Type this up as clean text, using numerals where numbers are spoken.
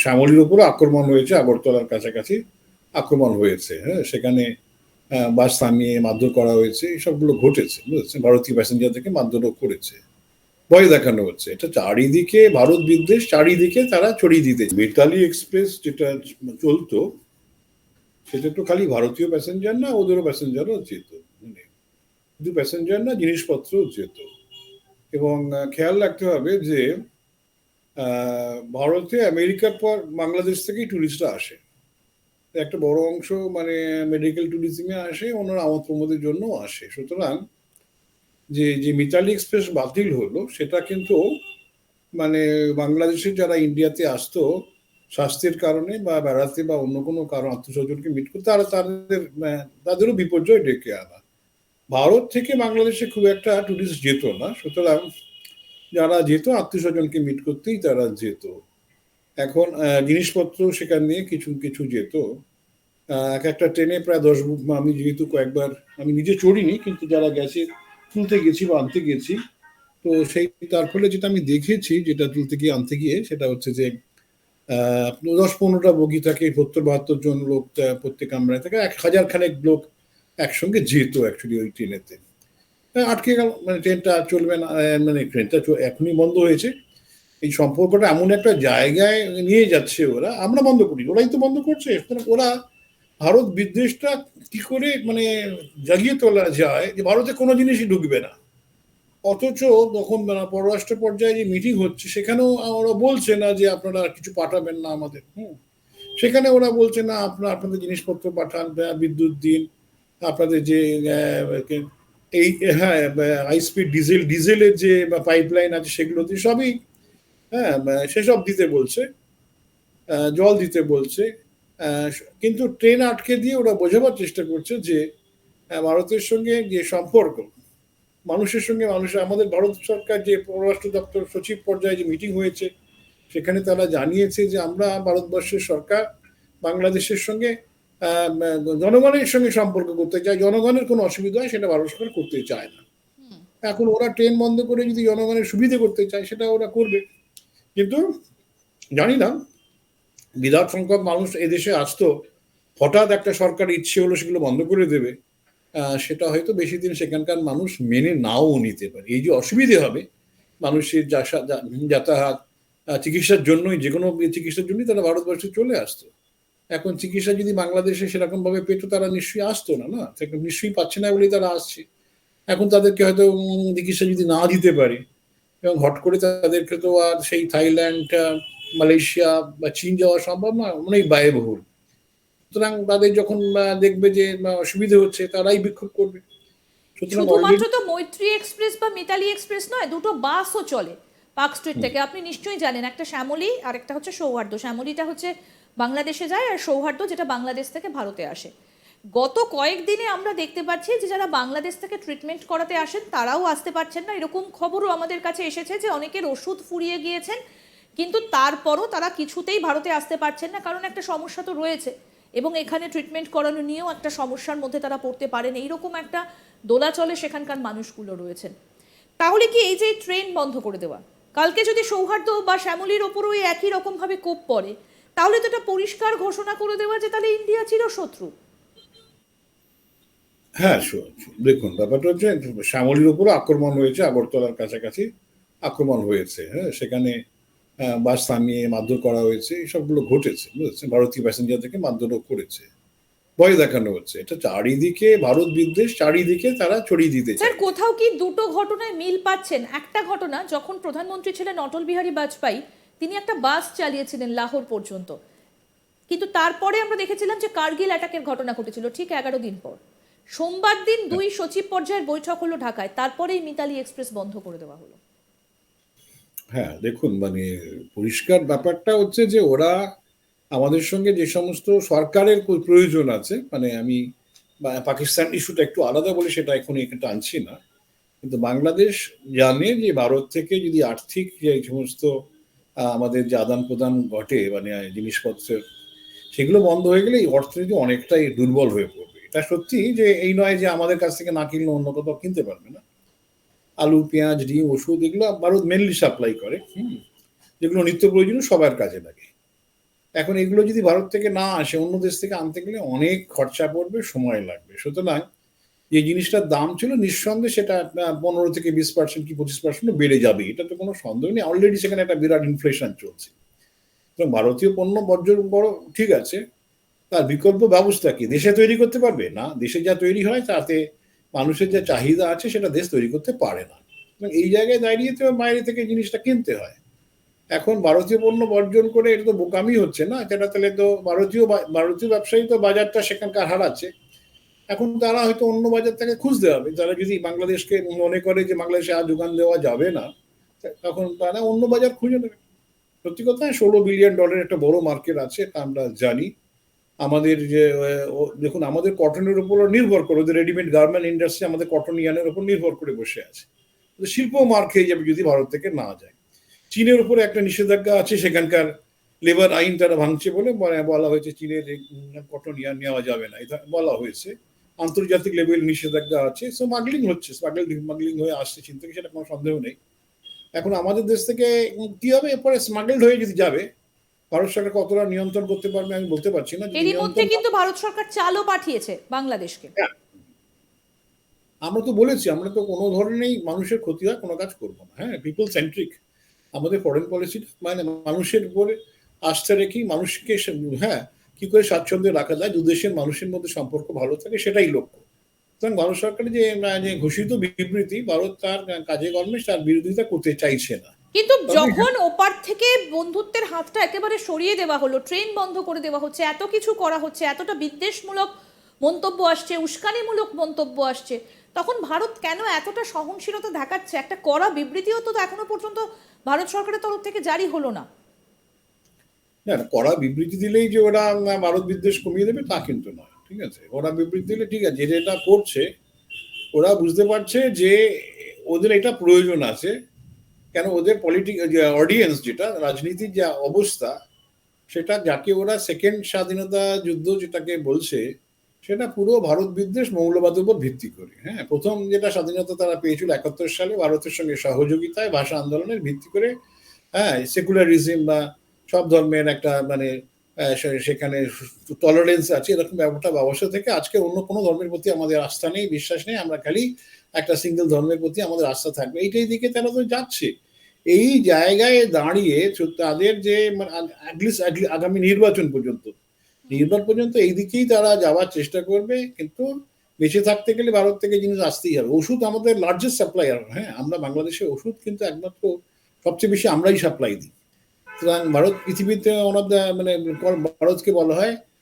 শ্যামলীর উপর আক্রমণ হয়েছে, আগরতলার কাছাকাছি আক্রমণ হয়েছে, হ্যাঁ, সেখানে বাস থামিয়ে মারধর করা হয়েছে, এসবগুলো ঘটেছে, বুঝেছেন, ভারতীয় প্যাসেঞ্জারদেরকে মারধরও করেছে, ভয় দেখানো হচ্ছে। এটা চারিদিকে ভারত বিদ্বেষ, চারিদিকে তারা ছড়িয়ে দিতে। মিতালি এক্সপ্রেস যেটা চলতো, সেটা তো খালি ভারতীয় প্যাসেঞ্জার না, ওদেরও প্যাসেঞ্জারও যেত, মানে শুধু প্যাসেঞ্জার না, জিনিসপত্রও যেত। এবং খেয়াল রাখতে হবে যে ভারতে আমেরিকার পর বাংলাদেশ থেকেই টুরিস্টরা আসে, একটা বড় অংশ মানে মেডিকেল ট্যুরিজমে আসে, ওনার আমোদ প্রমোদের জন্য আসে। সুতরাং যে যে মিতালি এক্সপ্রেস বাতিল হলো, সেটা কিন্তু মানে বাংলাদেশের যারা ইন্ডিয়াতে আসতো স্বাস্থ্যের কারণে বা বেড়াতে বা অন্য কোনো কারণ, আত্মীয়স্বজনকে মিট করতে, তাদেরও বিপর্যয় ডেকে আনা। ভারত থেকে বাংলাদেশে খুব একটা টুরিস্ট যেত না, সুতরাং যারা যেত আত্মীয়স্বজনকে মিট করতেই তারা যেত। এখন জিনিসপত্র সেখান দিয়ে কিছু কিছু যেত। এক একটা ট্রেনে প্রায় আমি যেহেতু কয়েকবার আমি নিজে চড়িনি, কিন্তু যারা গেছে, তুলতে গেছি বা আনতে গেছি, তো সেই তার ফলে যেটা আমি দেখেছি, যেটা তুলতে গিয়ে আনতে গিয়ে, সেটা হচ্ছে যে 10-15টা বগি থাকে, 70-72 জন লোক প্রত্যেক কামরায় থাকে, 1000 খানেক লোক একসঙ্গে যেত অ্যাকচুয়ালি ওই ট্রেনেতে। আটকে গেল, মানে ট্রেনটা চলবে না, মানে ট্রেনটা এখনই বন্ধ হয়েছে। এই সম্পর্কটা এমন একটা জায়গায় নিয়ে যাচ্ছে ওরা, আমরা বন্ধ করি, ওরাই তো বন্ধ করছে। ওরা ভারত বিদ্বেষটা কি করে মানে জাগিয়ে তোলা যায় যে ভারতে কোনো জিনিসই ঢুকবে না, অথচ তখন পররাষ্ট্র পর্যায়ে যে মিটিং হচ্ছে সেখানেও ওরা বলছে না যে আপনারা কিছু পাঠাবেন না আমাদের। সেখানে ওরা বলছে না, আপনাদের জিনিসপত্র পাঠান, বিদ্যুৎ দিন, আপনাদের যে এই, হ্যাঁ, হাই স্পিড ডিজেলের যে পাইপলাইন আছে সেগুলো দিয়ে সবই, হ্যাঁ, সেসব দিতে বলছে, জল দিতে বলছে। কিন্তু ট্রেন আটকে দিয়ে ওরা বোঝাবার চেষ্টা করছে যে ভারতের সঙ্গে যে সম্পর্ক, মানুষের সঙ্গে মানুষের, আমাদের ভারত সরকার যে পররাষ্ট্র দপ্তর সচিব পর্যায়ে যে মিটিং হয়েছে, সেখানে তারা জানিয়েছে যে আমরা ভারতবর্ষের সরকার বাংলাদেশের সঙ্গে জনগণের সঙ্গে সম্পর্ক করতে চায়, জনগণের কোনো অসুবিধা হয় সেটা ভারত সরকার করতে চায় না। এখন ওরা ট্রেন বন্ধ করে যদি জনগণের সুবিধে করতে চায়, সেটা ওরা করবে। কিন্তু জানি না, বিরাট সংখ্যক মানুষ এদেশে আসতো, হঠাৎ একটা সরকার ইচ্ছে হলো সেগুলো বন্ধ করে দেবে, সেটা হয়তো বেশি দিন সেখানকার মানুষ মেনে নাও নিতে পারে। এই যে অসুবিধে হবে মানুষের যাতায়াত, চিকিৎসার জন্যই, যে কোনো চিকিৎসার জন্যই তারা ভারতবর্ষে চলে আসতো। এখন চিকিৎসা যদি বাংলাদেশে সেরকম ভাবে পেত, তারা নিশ্চয়ই আসতো না, না নিশ্চয়ই পাচ্ছে না বলেই তারা আসছে। এখন তাদেরকে হয়তো চিকিৎসা যদি না দিতে পারে, এবং হট করে তাদেরকে তো আর সেই থাইল্যান্ড, মালয়েশিয়া বা চীন যাওয়া সম্ভব না, অনেক ব্যয়বহুল। সুতরাং তাদের যখন দেখবে যে অসুবিধে হচ্ছে, তারাই বিক্ষোভ করবে। শুধুমাত্র তো মৈত্রী এক্সপ্রেস বা মিতালি এক্সপ্রেস নয়, দুটো বাসও চলে পার্ক স্ট্রিট থেকে, আপনি নিশ্চয়ই জানেন। একটা শ্যামলী আর একটা হচ্ছে সৌহার্দ্য। শ্যামলীটা হচ্ছে বাংলাদেশে যায়, আর সৌহার্দ্য যেটা বাংলাদেশ থেকে ভারতে আসে। গত কয়েকদিনে আমরা দেখতে পাচ্ছি যে যারা বাংলাদেশ থেকে ট্রিটমেন্ট করাতে আসেন তারাও আসতে পারছেন না, এরকম খবরও আমাদের কাছে এসেছে যে অনেকের ওষুধ ফুরিয়ে গিয়েছেন, কিন্তু তারপরও তারা কিছুতেই ভারতে আসতে পারছেন না, কারণ একটা সমস্যা তো রয়েছে, এবং এখানে ট্রিটমেন্ট করানো নিয়েও একটা সমস্যার মধ্যে তারা পড়তে পারেন, এইরকম একটা দোলাচলে সেখানকার মানুষগুলো রয়েছেন। তাহলে কি এই যে ট্রেন বন্ধ করে দেওয়া, কালকে যদি সৌহার্দ্য বা শ্যামলীর ওপরও একই রকমভাবে কোপ পড়ে, তাহলে তো এটা পরিষ্কার ঘোষণা করে দেওয়া যে তাহলে ইন্ডিয়া চিরশত্রু। হ্যাঁ, দেখুন, ব্যাপারটা হচ্ছে শ্যামলীর উপর আক্রমণ হয়েছে, আগরতলার কাছাকাছি আক্রমণ হয়েছে, হ্যাঁ, সেখানে বাস থামিয়ে মারধর করা হয়েছে, এসবগুলো ঘটেছে, বুঝেছেন, ভারতীয় প্যাসেঞ্জারদেরকে মারধরও করেছে, ভয় দেখানো হচ্ছে। এটা চারিদিকে ভারত বিদ্বেষ, চারিদিকে তারা ছড়িয়ে দিতে স্যার, চাইছে। কোথাও কি দুটো ঘটনায় মিল পাচ্ছেন? একটা ঘটনা যখন প্রধানমন্ত্রী ছিলেন অটল বিহারী বাজপেয়ী, তিনি একটা বাস চালিয়েছিলেন লাহোর পর্যন্ত, কিন্তু তারপরে আমরা দেখেছিলাম যে কার্গিল অ্যাটাকের ঘটনা ঘটেছিল ঠিক 11 দিন পর। সোমবার দিন 2 সচিব পর্যায়ের বৈঠক হলো ঢাকায়, তারপরেই মিতালি এক্সপ্রেস বন্ধ করে দেওয়া হলো। হ্যাঁ, দেখুন, মানে পরিষ্কার ব্যাপারটা হচ্ছে যে ওরা আমাদের সঙ্গে যে সমস্ত সরকারের প্রয়োজন আছে, মানে আমি পাকিস্তান ইস্যুটা একটু আলাদা বলে সেটা এখন এখানে টানছি না, কিন্তু বাংলাদেশ জানে যে ভারত থেকে যদি আর্থিক যে সমস্ত আমাদের যে আদান প্রদান ঘটে, মানে জিনিসপত্রের, সেগুলো বন্ধ হয়ে গেলে এই অর্থনীতি অনেকটাই দুর্বল হয়ে পড়বে। এটা সত্যি যে এই নয় যে আমাদের কাছ থেকে না কিনলে অন্য কোথাও কিনতে পারবে না। আলু, পেঁয়াজ, ডিম, ওষুধ, এগুলো ভারত মেনলি সাপ্লাই করে, যেগুলো নিত্য প্রয়োজনীয় সবার কাজে লাগে। এখন এগুলো যদি ভারত থেকে না আসে, অন্য দেশ থেকে আনতে গেলে অনেক খরচা পড়বে, সময় লাগবে। সুতরাং যে জিনিসটার দাম ছিল নিঃসন্দেহে সেটা 15 থেকে 20% কি 25% বেড়ে যাবে, এটা তো কোনো সন্দেহ নেই। অলরেডি সেখানে একটা বিরাট ইনফ্লেশন চলছে। তো ভারতীয় পণ্য বর্জন বড় ঠিক আছে, তার বিকল্প ব্যবস্থা কি? দেশে তৈরি করতে পারবে না। দেশে যা তৈরি হয় তাতে মানুষের যা চাহিদা আছে সেটা দেশ তৈরি করতে পারে না। এই জায়গায় দাঁড়িয়ে তো বাইরে থেকে জিনিসটা কিনতে হয়। এখন ভারতীয় পণ্য বর্জন করে এটা তো বোকামি হচ্ছে না, সেটা তাহলে তো ভারতীয় ব্যবসায়ী তো বাজারটা সেখানকার হারাচ্ছে। এখন তারা হয়তো অন্য বাজার থেকে খুঁজতে হবে। তারা যদি বাংলাদেশকে মনে করে যে বাংলাদেশে আর যোগান দেওয়া যাবে না, তখন তারা অন্য বাজার খুঁজে নেবে। সত্যি কথা, $16 বিলিয়ন একটা বড় মার্কেট আছে, তা আমরা জানি। আমাদের যে দেখুন, আমাদের কটনের উপর নির্ভর করে, ওদের রেডিমেড গার্মেন্ট ইন্ডাস্ট্রি আমাদের কটন ইয়ানের উপর নির্ভর করে বসে আছে। শিল্প মার খেয়ে যাবে যদি ভারত থেকে না যায়। চীনের উপরে একটা নিষেধাজ্ঞা আছে, সেখানকার লেবার আইন তারা ভাঙছে বলে বলা হয়েছে চীনের কটন ইয়ার নেওয়া যাবে না, এটা বলা হয়েছে। আন্তর্জাতিক লেভেল নিষেধাজ্ঞা আছে, স্মাগলিং হচ্ছে, স্মাগলিং হয়ে আসছে চীন থেকে, সেটা কোনো সন্দেহ নেই। এখন আমাদের দেশ থেকে কি হবে এরপরে, স্মাগলড হয়ে যদি যাবে, ভারত সরকার কতটা নিয়ন্ত্রণ করতে পারবে আমি বলতে পারছি না। যদি এরই মধ্যে নিয়ন্ত্রণ, কিন্তু ভারত সরকার চালও পাঠিয়েছে বাংলাদেশকে। আমরা তো বলেছি আমরা তো কোনো ধরনেরই মানুষের ক্ষতি হয় কোনো কাজ করবো না। হ্যাঁ, পিপল সেন্ট্রিক আমাদের ফরেন পলিসি, মানে মানুষের উপরে আস্থা রেখে মানুষকে, হ্যাঁ, কি করে স্বাচ্ছন্দ্যে রাখা যায়, দু দেশের মানুষের মধ্যে সম্পর্ক ভালো থাকে, সেটাই লক্ষ্য। সুতরাং ভারত সরকারের যে ঘোষিত বিবৃতি, ভারত তার কাজে কর্মে তার বিরোধিতা করতে চাইছে না। কিন্তু তবে যখন ওপার থেকে বন্ধুত্বের হাতটা একেবারে সরিয়ে দেওয়া হলো, ট্রেন বন্ধ করে দেওয়া হচ্ছে, এত কিছু করা হচ্ছে, এতটা বিদ্বেষমূলক মন্তব্য আসছে, উস্কানিমূলক মন্তব্য আসছে, তখন ভারত কেন এতটা সহনশীলতা দেখাচ্ছে? একটা কড়া বিবৃতিও তো এখনো পর্যন্ত ভারত সরকারের তরফ থেকে জারি হলো না। না, কড়া বিবৃতি দিলেই যে ওরা ভারত বিদ্বেষ কমিয়ে দেবে তা কিন্তু নয়। ঠিক আছে, ওরা বিবৃতি দিলে ঠিক আছে, যেটা করছে ওরা বুঝতে পারছে যে ওদের এটা প্রয়োজন আছে। কেন, ওদের যে অডিয়েন্স, যেটা রাজনীতির যে অবস্থা, সেটা যাকে ওরা সেকেন্ড স্বাধীনতা যুদ্ধ যেটাকে বলছে, সেটা পুরো ভারত বিদ্বেষ, মৌলবাদের উপর ভিত্তি করে। হ্যাঁ, প্রথম যেটা স্বাধীনতা তারা পেয়েছিল 71 সালে ভারতের সঙ্গে সহযোগিতায়, ভাষা আন্দোলনের ভিত্তি করে। হ্যাঁ, সেকুলারিজম বা সব ধর্মের একটা মানে সেখানে টলারেন্স আছে, এরকম ব্যাপারটা ব্যবস্থা থেকে আজকে অন্য কোনো ধর্মের প্রতি আমাদের আস্থা নেই, বিশ্বাস নেই, আমরা খালি একটা সিঙ্গেল ধর্মের প্রতি আমাদের আস্থা থাকবে, এইটাই দিকে তারা তো যাচ্ছে। এই জায়গায় দাঁড়িয়ে তাদের যে আগামী নির্বাচন পর্যন্ত এই দিকেই তারা যাওয়ার চেষ্টা করবে। কিন্তু বেঁচে থাকতে গেলে ভারত থেকে জিনিস আসতেই হবে। ওষুধ আমাদের লার্জেস্ট সাপ্লায়ার। হ্যাঁ, আমরা বাংলাদেশে ওষুধ কিন্তু একমাত্র সবচেয়ে বেশি আমরাই সাপ্লাই দিই। সুতরাং ভারত পৃথিবীতে মানে ভারতকে বলা হয়